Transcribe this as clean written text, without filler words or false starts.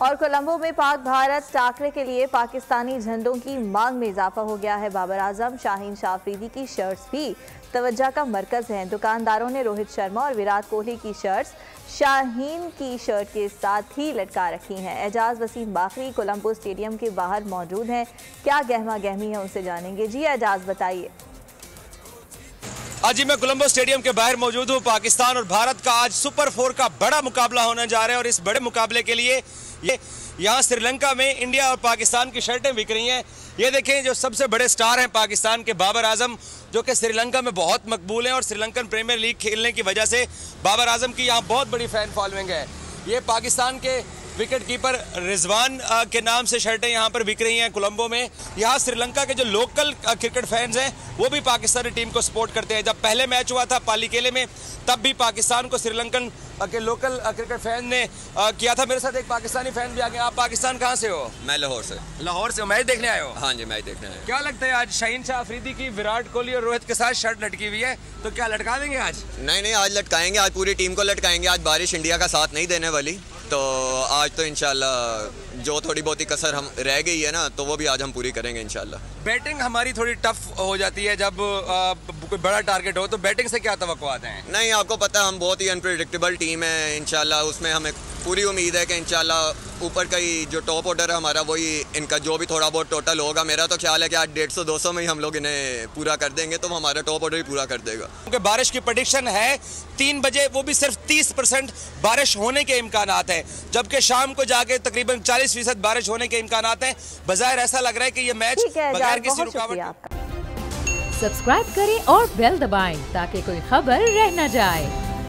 और कोलंबो में पाक भारत टाकरे के लिए पाकिस्तानी झंडों की मांग में इजाफा हो गया है। बाबर आजम, शाहीन शाह अफरीदी की शर्ट्स भी तवज्जो का मरकज हैं। दुकानदारों ने रोहित शर्मा और विराट कोहली की शर्ट्स शाहीन की शर्ट के साथ ही लटका रखी हैं। एजाज वसीम बाखरी कोलंबो स्टेडियम के बाहर मौजूद हैं। क्या गहमा गहमी है उनसे जानेंगे। जी एजाज बताइए। आज मैं कोलंबो स्टेडियम के बाहर मौजूद हूँ। पाकिस्तान और भारत का आज सुपर 4 का बड़ा मुकाबला होने जा रहा है और इस बड़े मुकाबले के लिए ये यहाँ श्रीलंका में इंडिया और पाकिस्तान की शर्टें बिक रही हैं। ये देखें, जो सबसे बड़े स्टार हैं पाकिस्तान के, बाबर आजम, जो कि श्रीलंका में बहुत मकबूल हैं और श्रीलंकन प्रीमियर लीग खेलने की वजह से बाबर आजम की यहाँ बहुत बड़ी फैन फॉलोइंग है। ये पाकिस्तान के विकेट कीपर रिजवान के नाम से शर्टें यहाँ पर बिक रही हैं कोलंबो में। यहाँ श्रीलंका के जो लोकल क्रिकेट फैंस हैं वो भी पाकिस्तानी टीम को सपोर्ट करते हैं। जब पहले मैच हुआ था पालीकेले में, तब भी पाकिस्तान को श्रीलंकन के लोकल क्रिकेट फैन ने किया था। मेरे साथ एक पाकिस्तानी फैन भी आ गए। आप पाकिस्तान कहाँ से हो? मैं लाहौर से। लाहौर से मैच देखने आए हो? हाँ जी, मैच देखने आए। क्या लगता है आज शाहीन शाह अफरीदी की विराट कोहली और रोहित के साथ शर्ट लटकी हुई है, तो क्या लटका देंगे आज? नहीं, आज लटकाएंगे। आज पूरी टीम को लटकाएंगे। आज बारिश इंडिया का साथ नहीं देने वाली, तो आज तो इंशाल्लाह जो थोड़ी बहुत ही कसर हम रह गई है ना, तो वो भी आज हम पूरी करेंगे इंशाल्लाह। बैटिंग हमारी थोड़ी टफ हो जाती है जब कोई बड़ा टारगेट हो, तो बैटिंग से क्या तवक्कुआत हैं? नहीं, आपको पता है हम बहुत ही अनप्रेडिक्टेबल टीम है। इंशाल्लाह उसमें हमें पूरी उम्मीद है कि इंशाल्लाह ऊपर का ही जो टॉप ऑर्डर है हमारा, वही इनका जो भी थोड़ा बहुत टोटल होगा, मेरा तो ख्याल है कि आज 150-200 में ही हम लोग इन्हें पूरा कर देंगे, तो हमारा टॉप ऑर्डर ही पूरा कर देगा। क्योंकि बारिश की प्रेडिक्शन है 3 बजे, वो भी सिर्फ 30% बारिश होने के इम्कानात हैं, जबकि शाम को जाके तकरीबन 40% बारिश होने के इम्कानात हैं। बज़ाहिर ऐसा लग रहा है कि ये मैच बगैर किसी रुकावट। सब्सक्राइब करें और बेल दबाएं ताकि कोई खबर रह न जाए।